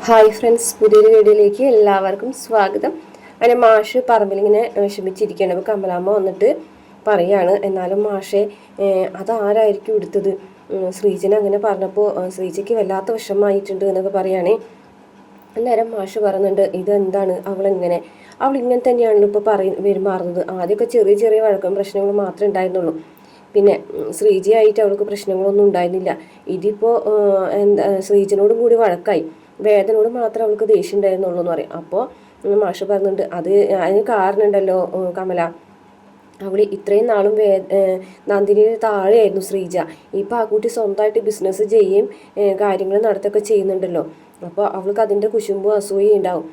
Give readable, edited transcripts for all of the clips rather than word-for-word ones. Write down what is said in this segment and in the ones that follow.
Hi friends, പുതിയൊരു വീഡിയോയിലേക്ക് എല്ലാവർക്കും സ്വാഗതം. അങ്ങനെ മാഷ് പറമ്പിലിങ്ങനെ വിഷമിച്ചിരിക്കുകയാണ്. അപ്പോൾ കമലാമ്മ വന്നിട്ട് പറയാണ്, എന്നാലും മാഷെ അതാരായിരിക്കും എടുത്തത്? ശ്രീജന അങ്ങനെ പറഞ്ഞപ്പോൾ ശ്രീജയ്ക്ക് വല്ലാത്ത വിഷമമായിട്ടുണ്ട് എന്നൊക്കെ പറയുകയാണേ. അന്നേരം മാഷ് പറയുന്നുണ്ട്, ഇതെന്താണ് അവൾ ഇങ്ങനെ തന്നെയാണല്ലോ ഇപ്പോൾ പെരുമാറുന്നത്. ആദ്യമൊക്കെ ചെറിയ ചെറിയ വഴക്കം പ്രശ്നങ്ങളും മാത്രമേ ഉണ്ടായിരുന്നുള്ളൂ. പിന്നെ ശ്രീജയായിട്ട് അവൾക്ക് പ്രശ്നങ്ങളൊന്നും ഉണ്ടായിരുന്നില്ല. ഇതിപ്പോൾ ശ്രീജനോടും കൂടി വഴക്കായി. വേദനോട് മാത്രം അവൾക്ക് ദേഷ്യം ഉണ്ടായിരുന്നുള്ളൂ എന്ന് പറയും. അപ്പോൾ മാഷ് പറയുന്നുണ്ട്, അതിന് കാരണമുണ്ടല്ലോ കമല. അവൾ ഇത്രയും നാളും നന്ദിനിയുടെ താഴെയായിരുന്നു ശ്രീജ. ഇപ്പം ആ കുട്ടി സ്വന്തമായിട്ട് ബിസിനസ് ചെയ്യുകയും കാര്യങ്ങൾ നടത്തുകയൊക്കെ ചെയ്യുന്നുണ്ടല്ലോ. അപ്പോൾ അവൾക്ക് അതിൻ്റെ കുശുമ്പും അസൂയയും ഉണ്ടാവും.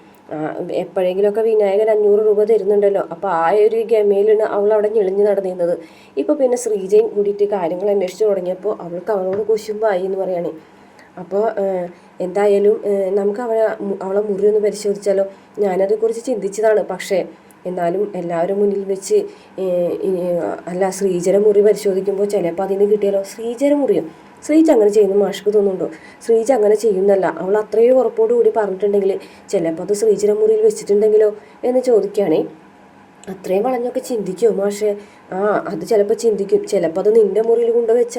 എപ്പോഴെങ്കിലുമൊക്കെ വിനായകൻ 500 രൂപ തരുന്നുണ്ടല്ലോ. അപ്പോൾ ആ ഒരു ഗമയിലാണ് അവൾ അവിടെ ഞെളിഞ്ഞ് നടന്നിരുന്നത്. ഇപ്പോൾ പിന്നെ ശ്രീജയും കൂടിയിട്ട് കാര്യങ്ങൾ അന്വേഷിച്ച് തുടങ്ങിയപ്പോൾ അവളോട് കുശുമ്പായി എന്ന് പറയുകയാണ്. അപ്പോൾ എന്തായാലും നമുക്ക് അവളെ മുറി ഒന്ന് പരിശോധിച്ചാലോ? ഞാനതേക്കുറിച്ച് ചിന്തിച്ചതാണ്. പക്ഷേ എന്നാലും എല്ലാവരും മുന്നിൽ വെച്ച് അല്ല, ശ്രീജര മുറി പരിശോധിക്കുമ്പോൾ ചിലപ്പോൾ അതിന് കിട്ടിയാലോ? ശ്രീജര മുറിയോ? ശ്രീജ അങ്ങനെ ചെയ്യുന്നു മാഷ്ക്ക് തോന്നുന്നുണ്ടോ? ശ്രീജ അങ്ങനെ ചെയ്യുന്നല്ല. അവൾ അത്രയും ഉറപ്പോട് കൂടി പറഞ്ഞിട്ടുണ്ടെങ്കിൽ ചിലപ്പോൾ അത് ശ്രീജര മുറിയിൽ വെച്ചിട്ടുണ്ടെങ്കിലോ എന്ന് ചോദിക്കുകയാണേ. അത്രയും വളഞ്ഞൊക്കെ ചിന്തിക്കുമോ മാഷെ? അത് ചിലപ്പോൾ ചിന്തിക്കും. ചിലപ്പോൾ അത് നിൻ്റെ മുറിയിൽ കൊണ്ടുവച്ച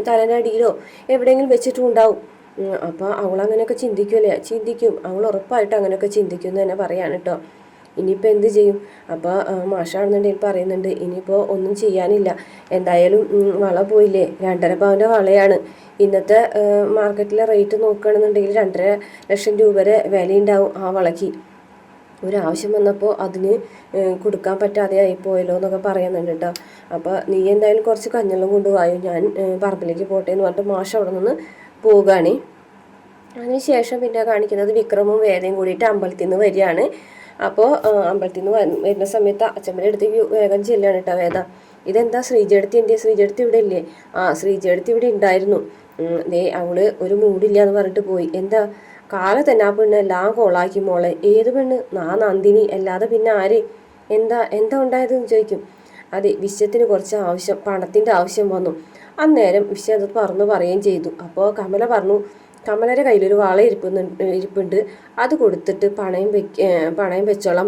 തലനടിയിലോ എവിടെയെങ്കിലും വെച്ചിട്ടും ഉണ്ടാവും. അപ്പോൾ അവൾ അങ്ങനെയൊക്കെ ചിന്തിക്കും. അവൾ ഉറപ്പായിട്ട് അങ്ങനെയൊക്കെ ചിന്തിക്കും എന്ന് തന്നെ പറയാണ് കേട്ടോ. ഇനിയിപ്പോൾ എന്ത് ചെയ്യും? അപ്പോൾ മാഷാണെന്നുണ്ടെങ്കിൽ പറയുന്നുണ്ട്, ഇനിയിപ്പോൾ ഒന്നും ചെയ്യാനില്ല. എന്തായാലും വള പോയില്ലേ, 2.5 പവൻ്റെ വളയാണ്. ഇന്നത്തെ മാർക്കറ്റിലെ റേറ്റ് നോക്കുകയാണെന്നുണ്ടെങ്കിൽ 2.5 ലക്ഷം രൂപ വരെ വിലയുണ്ടാവും ആ വളയ്ക്ക്. ഒരാവശ്യം വന്നപ്പോൾ അതിന് കൊടുക്കാൻ പറ്റാതെ ആയിപ്പോയല്ലോ എന്നൊക്കെ പറയുന്നുണ്ട് കേട്ടോ. അപ്പോൾ നീ എന്തായാലും കുറച്ച് കഞ്ഞെള്ളം കൊണ്ടുപോയോ, ഞാൻ പറമ്പിലേക്ക് പോട്ടെ എന്ന് പറഞ്ഞിട്ട് മാഷ് അവിടെ നിന്ന് പോവുകയാണ്. അതിനുശേഷം പിന്നെ കാണിക്കുന്നത് വിക്രമും വേദയും കൂടിയിട്ട് അമ്പലത്തിൽ നിന്ന് വരികയാണ്. അപ്പോൾ അമ്പലത്തിൽ നിന്ന് വരുന്ന സമയത്ത് അച്ഛമ്മയുടെ അടുത്തേക്ക് വേഗം ചെല്ലുകയാണ് കേട്ടോ വേദ. ഇതെന്താ ശ്രീജടുത്തി എൻ്റെ ശ്രീജടുത്തി ഇവിടെ ഇല്ലേ? ശ്രീജടുത്തി ഇവിടെ ഉണ്ടായിരുന്നു. അവള് ഒരു മൂടില്ല എന്ന് പറഞ്ഞിട്ട് പോയി. എന്താ കാല തന്നെ ആ പെണ്ണ് എല്ലാം കോളാക്കി മോളെ. ഏത് പെണ്ണ്? നന്ദിനി അല്ലാതെ പിന്നെ ആര്? എന്താ ഉണ്ടായതെന്ന് ചോദിക്കും. അതെ, വിശ്വത്തിന് കുറച്ച് പണത്തിൻ്റെ ആവശ്യം വന്നു. അന്നേരം വിശ്വ അത് പറയുകയും ചെയ്തു. അപ്പോൾ കമല പറഞ്ഞു, കമലയുടെ കയ്യിലൊരു വള ഇരിപ്പുണ്ട്, അത് കൊടുത്തിട്ട് പണയം വെച്ചോളാൻ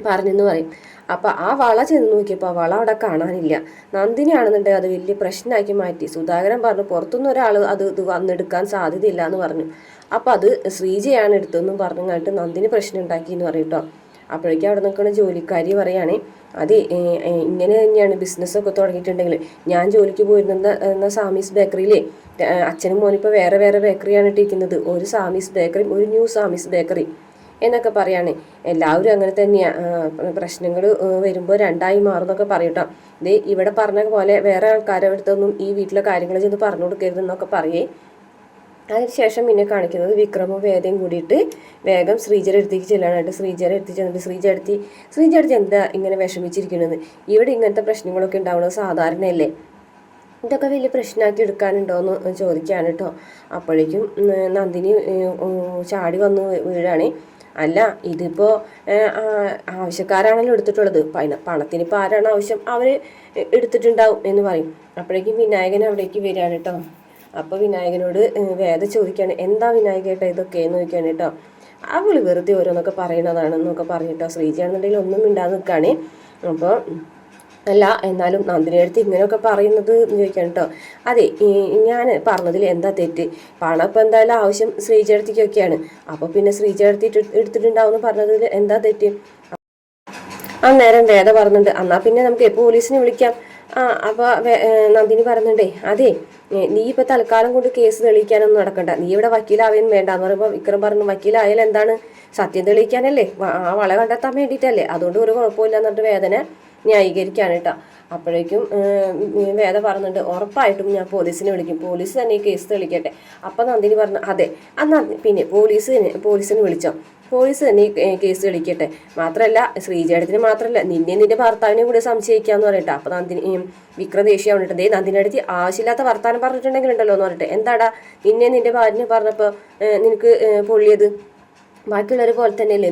പറഞ്ഞെന്ന് പറയും. അപ്പം ആ വള ചെന്ന് നോക്കിയപ്പോൾ ആ വള അവിടെ കാണാനില്ല. നന്ദിനിയാണെന്നുണ്ടെങ്കിൽ അത് വലിയ പ്രശ്നമാക്കി മാറ്റി. സുധാകരൻ പറഞ്ഞു, പുറത്തുനിന്ന് ഒരാൾ ഇത് വന്നെടുക്കാൻ സാധ്യതയില്ല എന്ന് പറഞ്ഞു. അപ്പം അത് ശ്രീജയാണ് എടുത്തതെന്നും പറഞ്ഞിട്ട് നന്ദിനി പ്രശ്നം ഉണ്ടാക്കി എന്ന് പറയും കേട്ടോ. അപ്പോഴേക്കും അവിടെ നിൽക്കുന്ന ജോലിക്കാരി പറയുകയാണെ, അത് ഇങ്ങനെ തന്നെയാണ് ബിസിനസ്സൊക്കെ തുടങ്ങിയിട്ടുണ്ടെങ്കിൽ. ഞാൻ ജോലിക്ക് പോയിരുന്ന സാമീസ് ബേക്കറിയിലെ അച്ഛനും മോനിപ്പോൾ വേറെ വേറെ ബേക്കറിയാണ് ഇട്ടിരിക്കുന്നത്. ഒരു സാമീസ് ബേക്കറി, ഒരു ന്യൂ സാമീസ് ബേക്കറി എന്നൊക്കെ പറയാണ്. എല്ലാവരും അങ്ങനെ തന്നെയാണ്, പ്രശ്നങ്ങൾ വരുമ്പോൾ രണ്ടായി മാറുന്നൊക്കെ പറയട്ടോ. ഇവിടെ പറഞ്ഞ പോലെ വേറെ ആൾക്കാരുടെ അടുത്തൊന്നും ഈ വീട്ടിലെ കാര്യങ്ങൾ ചെന്ന് പറഞ്ഞു കൊടുക്കരുതെന്നൊക്കെ പറയേ. അതിനുശേഷം പിന്നെ കാണിക്കുന്നത് വിക്രമും വേദയും കൂടിയിട്ട് വേഗം ശ്രീജയുടെ അടുത്തേക്ക് ചെല്ലാനായിട്ട് ശ്രീജയുടെ അടുത്ത് ചെന്നിട്ട് ശ്രീജ എന്താ ഇങ്ങനെ വിഷമിച്ചിരിക്കുന്നത്? ഇവിടെ ഇങ്ങനത്തെ പ്രശ്നങ്ങളൊക്കെ ഉണ്ടാവുന്നത് സാധാരണയല്ലേ? ഇതൊക്കെ വലിയ പ്രശ്നമാക്കി എടുക്കാനുണ്ടോ എന്ന് ചോദിക്കുകയാണ് കേട്ടോ. അപ്പോഴേക്കും നന്ദിനി ചാടി വന്ന് വീഴാണേ. അല്ല, ഇതിപ്പോൾ ആവശ്യക്കാരാണല്ലോ എടുത്തിട്ടുള്ളത്. പണത്തിനിപ്പോൾ ആരാണ് ആവശ്യം, അവർ എടുത്തിട്ടുണ്ടാവും എന്ന് പറയും. അപ്പോഴേക്കും വിനായകൻ അവിടേക്ക് വരികയാണ് കേട്ടോ. അപ്പോൾ വിനായകനോട് വേദ ചോദിക്കുകയാണ്, എന്താ വിനായകേട്ടാ ഇതൊക്കെ എന്ന് ചോദിക്കുകയാണ് കേട്ടോ. അവൾ വെറുതെ ഓരോന്നൊക്കെ പറയണതാണെന്നൊക്കെ പറഞ്ഞിട്ടോ. ശ്രീജയാണെന്നുണ്ടെങ്കിൽ ഒന്നും മിണ്ടാതെ നിൽക്കുകയാണ്. അപ്പോൾ അല്ല, എന്നാലും നന്ദിനി അടുത്ത് ഇങ്ങനെയൊക്കെ പറയുന്നത് എന്ന് ചോദിക്കാൻ കേട്ടോ. അതെ, ഞാൻ പറഞ്ഞതിൽ എന്താ തെറ്റ്? പണം ഇപ്പം എന്തായാലും ആവശ്യം ശ്രീജയടുത്തേക്കൊക്കെയാണ്. അപ്പോൾ പിന്നെ ശ്രീജയടുത്തി എടുത്തിട്ടുണ്ടാവും പറഞ്ഞതിൽ എന്താ തെറ്റ്? അന്നേരം വേദ പറഞ്ഞിട്ടുണ്ട്, എന്നാൽ പിന്നെ നമുക്ക് പോലീസിനെ വിളിക്കാം. അപ്പോൾ നന്ദിനി പറയുന്നുണ്ടേ, അതെ, നീ ഇപ്പോൾ തൽക്കാലം കൊണ്ട് കേസ് തെളിയിക്കാനൊന്നും നടക്കണ്ട, നീ ഇവിടെ വക്കീലാവുകയും വേണ്ടെന്ന് പറയുമ്പോൾ വിക്രം പറഞ്ഞു, വക്കീലായാലും എന്താണ്, സത്യം തെളിയിക്കാനല്ലേ, ആ വള കണ്ടെത്താൻ വേണ്ടിയിട്ടല്ലേ, അതുകൊണ്ട് ഒരു കുഴപ്പമില്ല എന്നിട്ട് വേദന ന്യായീകരിക്കുകയാണ് കേട്ടോ. അപ്പോഴേക്കും വേദ പറയുന്നുണ്ട്, ഉറപ്പായിട്ടും ഞാൻ പോലീസിനെ വിളിക്കും, പോലീസ് തന്നെ ഈ കേസ് തെളിയിക്കട്ടെ. അപ്പം നന്ദിനി പറഞ്ഞു, അതെ, എന്നാൽ പിന്നെ പോലീസിനെ വിളിച്ചോ, പോലീസ് തന്നെ കേസ് തെളിയിക്കട്ടെ. മാത്രമല്ല ശ്രീജേടത്തിന് മാത്രമല്ല, നിന്റെ ഭർത്താവിനെ കൂടെ സംശയിക്കാന്ന് പറയട്ടെ. അപ്പം നന്ദിനി വിക്രം ദേഷ്യം വന്നിട്ട്, നന്ദിനി അടുത്ത് ആവശ്യമില്ലാത്ത വർത്താനം പറഞ്ഞിട്ടുണ്ടെങ്കിൽ ഉണ്ടല്ലോ എന്ന് പറഞ്ഞിട്ട്, എന്താടാ നിന്റെ ഭാര്യനെ പറഞ്ഞപ്പോൾ നിനക്ക് പൊള്ളിയത്? ബാക്കിയുള്ളവരെ പോലെ തന്നെയല്ലേ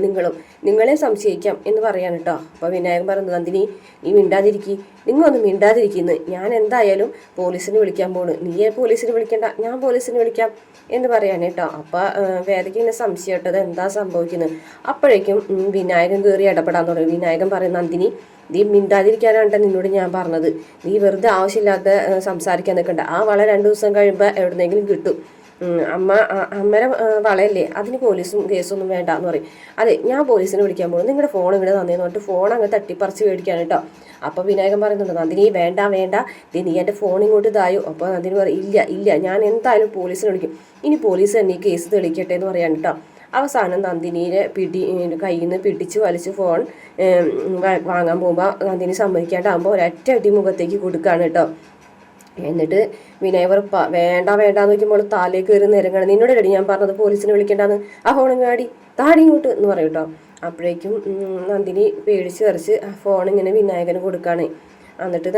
നിങ്ങളെ സംശയിക്കാം എന്ന് പറയാൻ കേട്ടോ. അപ്പോൾ വിനായകൻ പറഞ്ഞു, നന്ദിനി നീ മിണ്ടാതിരിക്കി, നിങ്ങളൊന്നും മിണ്ടാതിരിക്കുന്നു, ഞാൻ എന്തായാലും പോലീസിനെ വിളിക്കാൻ പോണ്, നീയെ പോലീസിനെ വിളിക്കണ്ട, ഞാൻ പോലീസിനെ വിളിക്കാം എന്ന് പറയാൻ കേട്ടോ. അപ്പോൾ വേദയ്ക്ക് ഇങ്ങനെ സംശയം കേട്ടത് എന്താ സംഭവിക്കുന്നത്. അപ്പോഴേക്കും വിനായകൻ കയറി ഇടപെടാൻ തുടങ്ങി. വിനായകൻ പറയും, നന്ദിനി നീ മിണ്ടാതിരിക്കാനാണ് നിന്നോട് ഞാൻ പറഞ്ഞത്, നീ വെറുതെ ആവശ്യമില്ലാത്ത സംസാരിക്കാൻ നിൽക്കണ്ട, ആ വള 2 ദിവസം കഴിയുമ്പോൾ എവിടെന്നെങ്കിലും കിട്ടും, അമ്മയുടെ വളയല്ലേ, അതിന് പോലീസും കേസൊന്നും വേണ്ട എന്ന് പറയും. അതെ, ഞാൻ പോലീസിനെ വിളിക്കാൻ പോകും, നിങ്ങളുടെ ഫോൺ ഇവിടെ തന്നേന്ന് പറഞ്ഞിട്ട് ഫോൺ അങ്ങ് തട്ടിപ്പറിച്ച് മേടിക്കാൻ കേട്ടോ. അപ്പോൾ വിനായകൻ പറയുന്നുണ്ട്, നന്ദിനി വേണ്ട നീ എൻ്റെ ഫോൺ ഇങ്ങോട്ട് ഇതായോ. അപ്പോൾ നന്ദിനി പറയും, ഇല്ല ഞാൻ എന്തായാലും പോലീസിനെ വിളിക്കും, ഇനി പോലീസ് തന്നെ ഈ കേസ് തെളിയിക്കട്ടെ എന്ന് പറയാൻ കേട്ടോ. അവസാനം നന്ദിനിയുടെ കയ്യിൽ നിന്ന് പിടിച്ച് വലിച്ച് ഫോൺ വാങ്ങാൻ പോകുമ്പോൾ നന്ദിനി സമ്മതിക്കാണ്ടാകുമ്പോൾ ഒരൊറ്റ അടി മുഖത്തേക്ക് കൊടുക്കുകയാണ് കേട്ടോ. എന്നിട്ട് വിനയവർ വേണ്ടാന്ന് നോക്കുമ്പോൾ താലേക്ക് കയറി നിരങ്ങണം. നിന്നോട് റെഡി ഞാൻ പറഞ്ഞത് പോലീസിനെ വിളിക്കേണ്ടെന്ന്, ആ ഫോണിങ്ങാടി താടി ഇങ്ങോട്ട് എന്ന് പറയും കേട്ടോ. അപ്പോഴേക്കും നന്ദിനി പേടിച്ച് വരച്ച് ആ ഫോൺ ഇങ്ങനെ വിനായകന് കൊടുക്കുകയാണ്. എന്നിട്ട്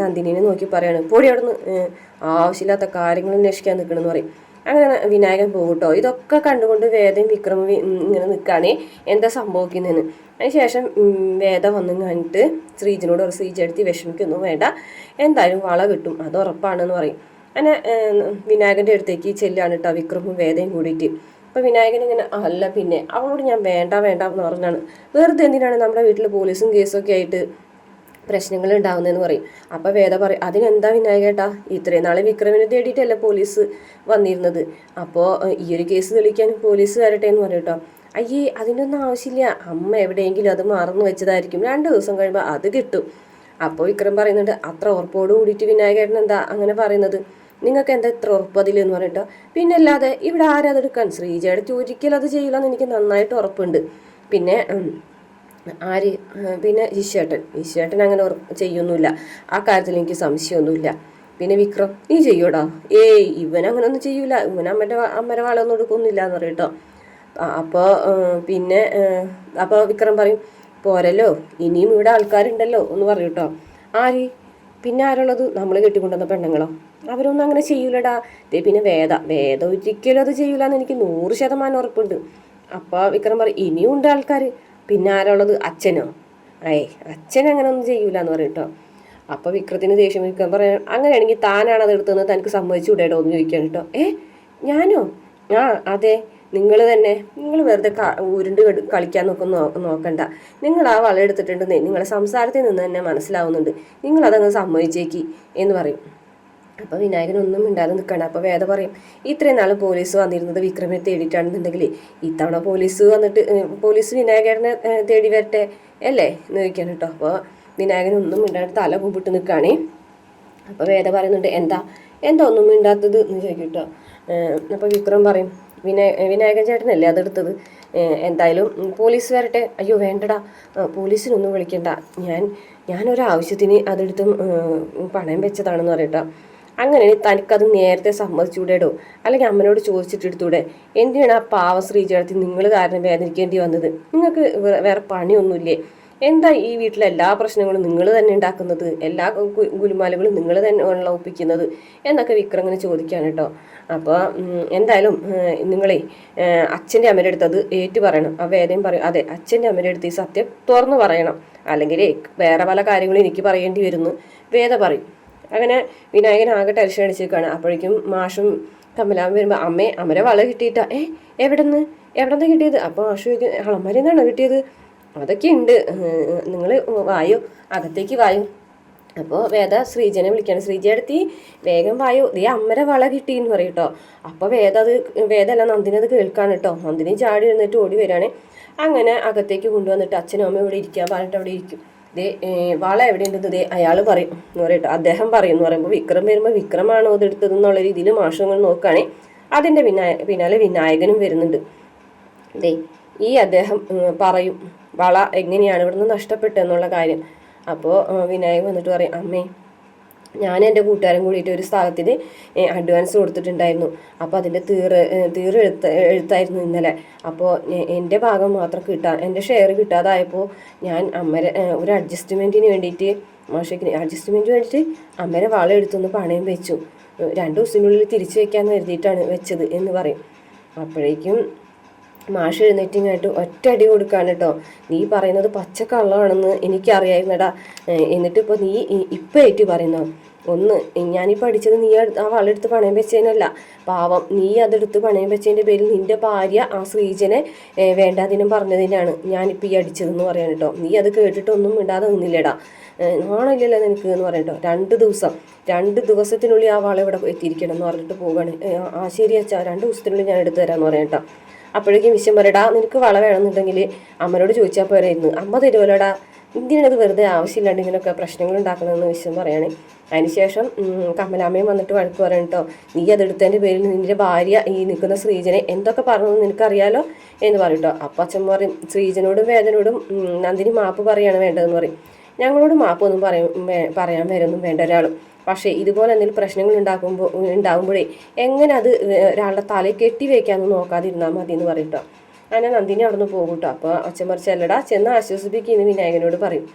നന്ദിനിനെ നോക്കി പറയാണ്, പൊടി അവിടെ നിന്ന് ആവശ്യമില്ലാത്ത കാര്യങ്ങൾ അന്വേഷിക്കാൻ നിൽക്കണമെന്ന് പറയും. അങ്ങനെ വിനായകൻ പോകും കേട്ടോ. ഇതൊക്കെ കണ്ടുകൊണ്ട് വേദയും വിക്രമും ഇങ്ങനെ നിൽക്കുകയാണ് എന്താ സംഭവിക്കുന്നതെന്ന്. അതിനുശേഷം വേദ വന്നും കണ്ടിട്ട് ശ്രീജിനോട് ഒരു ശ്രീജി എടുത്ത് വിഷമിക്കൊന്നും വേണ്ട, എന്തായാലും വള കിട്ടും, അത് ഉറപ്പാണെന്ന് പറയും. അങ്ങനെ വിനായകൻ്റെ അടുത്തേക്ക് ചെല്ലാണ് കേട്ടോ വിക്രമും വേദയും കൂടിയിട്ട്. അപ്പോൾ വിനായകൻ ഇങ്ങനെ അല്ല പിന്നെ അവളോട് ഞാൻ വേണ്ട എന്ന് പറഞ്ഞാണ്, വെറുതെ എന്തിനാണ് നമ്മുടെ വീട്ടിൽ പോലീസും കേസൊക്കെ ആയിട്ട് പ്രശ്നങ്ങൾ ഉണ്ടാവുന്നതെന്ന് പറയും. അപ്പോൾ വേദ പറയും, അതിനെന്താ വിനായകേട്ടാ, ഇത്രയും നാളെ വിക്രമിനെ തേടിയിട്ടല്ലേ പോലീസ് വന്നിരുന്നത്, അപ്പോൾ ഈ ഒരു കേസ് തെളിയിക്കാൻ പോലീസ് വരട്ടെ എന്ന് പറയും കേട്ടോ. അയ്യേ അതിനൊന്നും ആവശ്യമില്ല, അമ്മ എവിടെയെങ്കിലും അത് മറന്നു വെച്ചതായിരിക്കും, 2 ദിവസം കഴിയുമ്പോൾ അത് കിട്ടും. അപ്പോൾ വിക്രം പറയുന്നുണ്ട്, അത്ര ഉറപ്പോട് കൂടിയിട്ട് വിനായകേട്ടൻ എന്താ അങ്ങനെ പറയുന്നത്, നിങ്ങൾക്ക് എന്താ ഇത്ര ഉറപ്പ് അതിലെന്ന് പറയട്ടോ. പിന്നെ അല്ലാതെ ഇവിടെ ആരും അതെടുക്കാൻ, ശ്രീജയുടെ ഒരിക്കലും അത് ചെയ്യില്ലെന്ന് എനിക്ക് നന്നായിട്ട് ഉറപ്പുണ്ട്. പിന്നെ പിന്നെ ഈശ്വേട്ടൻ അങ്ങനെ ചെയ്യൊന്നുമില്ല, ആ കാര്യത്തിൽ എനിക്ക് സംശയമൊന്നുമില്ല. പിന്നെ വിക്രം നീ ചെയ്യൂടാ, ഇവൻ അങ്ങനെ ഒന്നും ചെയ്യൂല, ഇവൻ അമ്മയുടെ വളമൊന്നും എടുക്കൊന്നുമില്ല എന്ന് പറയും കേട്ടോ. അപ്പോൾ വിക്രം പറയും, പോരല്ലോ ഇനിയും ഇവിടെ ആൾക്കാരുണ്ടല്ലോ എന്ന് പറയും കേട്ടോ. പിന്നെ ആരുള്ളത്, നമ്മൾ കെട്ടിക്കൊണ്ടുവന്ന പെണ്ണുങ്ങളോ, അവരൊന്നും അങ്ങനെ ചെയ്യൂലടാ. പിന്നെ വേദ ഒരിക്കലും അത് ചെയ്യൂലെന്ന് എനിക്ക് 100% ഉറപ്പുണ്ട്. അപ്പോൾ വിക്രം പറയും, ഇനിയും ഉണ്ട് ആൾക്കാർ. പിന്നെ ആരുള്ളത്, അച്ഛനോ, അച്ഛൻ അങ്ങനെ ഒന്നും ചെയ്യൂല എന്ന് പറയും കേട്ടോ. അപ്പോൾ വിക്രത്തിന് ദേഷ്യം. വിക്രം പറയാം, അങ്ങനെയാണെങ്കിൽ താനാണ് അത് എടുത്തതെന്ന് തനിക്ക് സമ്മതിച്ചു വിടേടോ എന്ന് ചോദിക്കാൻ കേട്ടോ. ഞാനോ? അതെ, നിങ്ങൾ വെറുതെ ഉരുണ്ട് കളിക്കാൻ നോക്കണ്ട, നിങ്ങൾ ആ വള എടുത്തിട്ടുണ്ടെന്നേ നിങ്ങളെ സംസാരത്തിൽ നിന്ന് തന്നെ മനസ്സിലാവുന്നുണ്ട്, നിങ്ങളതങ്ങ് സമ്മതിച്ചേക്ക് എന്ന് പറയും. അപ്പോൾ വിനായകനൊന്നും മിണ്ടാതെ നിൽക്കണം. അപ്പോൾ വേദ പറയും, ഇത്രയും നാൾ പോലീസ് വന്നിരുന്നത് വിക്രമിനെ തേടിയിട്ടാണെന്നുണ്ടെങ്കിൽ ഇത്തവണ പോലീസ് വിനായകനെ തേടി വരട്ടെ അല്ലേ എന്ന് ചോദിക്കാൻ കേട്ടോ. അപ്പോൾ വിനായകനൊന്നും മിണ്ടാതെ തല കൂപ്പിട്ട് നിൽക്കുകയാണേ. അപ്പോൾ വേദ പറയുന്നുണ്ട്, എന്താ ഒന്നും മിണ്ടാത്തത് എന്ന് ചോദിക്കും കേട്ടോ. അപ്പോൾ വിക്രം പറയും, വിനായകൻ ചേട്ടനല്ലേ അതെടുത്തത്, എന്തായാലും പോലീസ് വരട്ടെ. അയ്യോ വേണ്ടടാ, പോലീസിനൊന്നും വിളിക്കണ്ട, ഞാനൊരാവശ്യത്തിന് അതെടുത്തും പണയം വെച്ചതാണെന്ന് പറയട്ടോ. അങ്ങനെ തനിക്കത് നേരത്തെ സമ്മതിച്ചുകൂടെടോ, അല്ലെങ്കിൽ അമ്മനോട് ചോദിച്ചിട്ടെടുത്തൂടെ, എന്തിനാണ് ആ പാവ ശ്രീജേടത്തിൽ നിങ്ങൾ കാരണം വേദനിക്കേണ്ടി വന്നത്, നിങ്ങൾക്ക് വേറെ പണിയൊന്നുമില്ലേ, എന്താ ഈ വീട്ടിലെ എല്ലാ പ്രശ്നങ്ങളും നിങ്ങൾ തന്നെ ഉണ്ടാക്കുന്നത്, എല്ലാ ഗുലുമാലുകളും നിങ്ങൾ തന്നെ ഒപ്പിക്കുന്നത് എന്നൊക്കെ വിക്രം ഇങ്ങനെ ചോദിക്കുകയാണ് കേട്ടോ. അപ്പോൾ എന്തായാലും നിങ്ങളെ അച്ഛൻ്റെ അമ്മയുടെ അടുത്ത് അത് ഏറ്റു പറയണം. ആ വേദയും പറയും, അതെ അച്ഛൻ്റെ അമ്മയുടെ അടുത്ത് ഈ സത്യം തുറന്നു പറയണം, അല്ലെങ്കിൽ വേറെ പല കാര്യങ്ങളും എനിക്ക് പറയേണ്ടി വരുന്നു വേദ പറയും. അങ്ങനെ വിനായകൻ ആകെ ടെൻഷൻ അടിച്ചേക്കാണ്. അപ്പോഴേക്കും മാഷും കമലാവും വരുമ്പോൾ, അമ്മരെ വള കിട്ടിയിട്ടാ, എവിടെന്ന് കിട്ടിയത്? അപ്പോൾ മാഷു ചോദിക്കും, അളമാരിൽ നിന്നാണോ കിട്ടിയത്? അതൊക്കെ ഉണ്ട്, നിങ്ങൾ വായോ, അകത്തേക്ക് വായോ. അപ്പോൾ വേദ ശ്രീജനെ വിളിക്കുകയാണ്, ശ്രീജ എടുത്തി വേഗം വായോ, അമ്മരെ വള കിട്ടിയെന്ന് പറയും കേട്ടോ. അപ്പോൾ വേദമല്ല നന്ദിനി അത് കേൾക്കാണ് കേട്ടോ. നന്ദിനി ചാടി എഴുന്നിട്ട് ഓടി വരികയാണ്. അങ്ങനെ അകത്തേക്ക് കൊണ്ടുവന്നിട്ട് അച്ഛനും അമ്മയും ഇവിടെ ഇരിക്കാൻ പറഞ്ഞിട്ട് അവിടെ ഇരിക്കും. വള എവിടെയുണ്ടെന്ന് അയാൾ പറയും എന്ന് പറയട്ടോ, അദ്ദേഹം പറയും എന്ന് പറയുമ്പോൾ വിക്രം വരുമ്പോൾ വിക്രമാണോ അതെടുത്തത് എന്നുള്ള രീതിയിൽ മാഷങ്ങൾ നോക്കുകയാണെ. അതിൻ്റെ പിന്നാലെ വിനായകനും വരുന്നുണ്ട്. ഈ അദ്ദേഹം പറയും വള എങ്ങനെയാണ് ഇവിടുന്ന് നഷ്ടപ്പെട്ടെന്നുള്ള കാര്യം. അപ്പോൾ വിനായകൻ വന്നിട്ട് പറയും, അമ്മേ ഞാൻ എൻ്റെ കൂട്ടുകാരൻ കൂടിയിട്ട് ഒരു സ്ഥലത്തിന് അഡ്വാൻസ് കൊടുത്തിട്ടുണ്ടായിരുന്നു, അപ്പോൾ അതിൻ്റെ എഴുത്തായിരുന്നു ഇന്നലെ. അപ്പോൾ എൻ്റെ ഭാഗം മാത്രം എൻ്റെ ഷെയർ കിട്ടാതായപ്പോൾ ഞാൻ അമ്മരെ ഒരു അഡ്ജസ്റ്റ്മെൻറ്റിന് വേണ്ടിയിട്ട് അമ്മരെ വള എടുത്തൊന്ന് പണയം വെച്ചു, 2 ദിവസത്തിനുള്ളിൽ തിരിച്ചു വെക്കാമെന്ന് കരുതിയിട്ടാണ് വെച്ചത് എന്ന് പറയും. അപ്പോഴേക്കും മാഷ് എഴുന്നേറ്റിങ്ങായിട്ട് ഒറ്റ അടി കൊടുക്കാണ് കേട്ടോ. നീ പറയുന്നത് പച്ചക്കള്ളമാണെന്ന് എനിക്കറിയായിരുന്നടാ, എന്നിട്ടിപ്പോൾ നീ ഇപ്പം ഏറ്റി പറയുന്നോ? ഒന്ന്, ഞാനീ പഠിച്ചത് നീ ആ വളെടുത്ത് പണയം വെച്ചതിനല്ല, പാവം നീ അതെടുത്ത് പണയം വെച്ചതിൻ്റെ പേരിൽ നിൻ്റെ ഭാര്യ ആ ശ്രീജനെ വേണ്ടാതിനും പറഞ്ഞതിനാണ് ഞാനിപ്പോൾ ഈ അടിച്ചതെന്ന് പറയാൻ കേട്ടോ. നീ അത് കേട്ടിട്ടൊന്നും ഇടാതെ നിന്നില്ലടാ, നാണില്ലല്ലോ നിനക്ക് എന്ന് പറയട്ടോ. 2 ദിവസത്തിനുള്ളിൽ ആ വള ഇവിടെ എത്തിയിരിക്കണം എന്ന് പറഞ്ഞിട്ട് പോവുകയാണ്. ആ ശരി അച്ഛാ, 2 ദിവസത്തിനുള്ളിൽ ഞാൻ എടുത്തു തരാമെന്ന് പറയാം കേട്ടോ. അപ്പോഴേക്കും വിശ്വം പറയടാ, നിനക്ക് വള വേണമെന്നുണ്ടെങ്കിൽ അമ്മനോട് ചോദിച്ചാൽ പോരായിരുന്നു, അമ്മ തരുമല്ലോടാ, എന്തിനാണത് വെറുതെ ആവശ്യമില്ലാണ്ട് ഇങ്ങനെയൊക്കെ പ്രശ്നങ്ങൾ ഉണ്ടാക്കണമെന്ന് വിശ്വം പറയണേ. അതിനുശേഷം കമലാമ്മയും വന്നിട്ട് വഴക്ക് പറയണം കേട്ടോ. നീ അതെടുത്തതിൻ്റെ പേരിൽ നിൻ്റെ ഭാര്യ ഈ നിൽക്കുന്ന ശ്രീജനെ എന്തൊക്കെ പറഞ്ഞതെന്ന് നിനക്കറിയാലോ എന്ന് പറയും കേട്ടോ. അപ്പം അച്ഛൻ പറയും, ശ്രീജനോടും വേദനോടും നന്ദിനി മാപ്പ് പറയാണ് വേണ്ടതെന്ന് പറയും. ഞങ്ങളോട് മാപ്പൊന്നും പറയാൻ വരൊന്നും വേണ്ട ഒരാളും, പക്ഷേ ഇതുപോലെ എന്തെങ്കിലും പ്രശ്നങ്ങൾ ഉണ്ടാകുമ്പോഴേ എങ്ങനെ അത് ഒരാളുടെ തലയിൽ കെട്ടി വയ്ക്കാമെന്ന് നോക്കാതിരുന്നാൽ മതി എന്ന് പറയും കേട്ടോ. അങ്ങനെ നന്ദിനി അവിടെ നിന്ന് പോകും കേട്ടോ. അപ്പോൾ അച്ഛൻ മറിച്ച് ചെല്ലടാ, ചെന്ന് ആശ്വസിപ്പിക്കുന്നു വിനായകനോട് പറയും.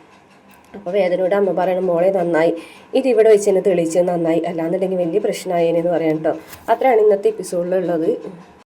അപ്പോൾ വേദനയോട് അമ്മ പറയണം, മോളെ നന്നായി, ഇതിവിടെ വെച്ച് തന്നെ തെളിയിച്ചത് നന്നായി, അല്ലാന്നുണ്ടെങ്കിൽ വലിയ പ്രശ്നമായേനെന്ന് പറയാം കേട്ടോ. അത്രയാണ് ഇന്നത്തെ എപ്പിസോഡിലുള്ളത്.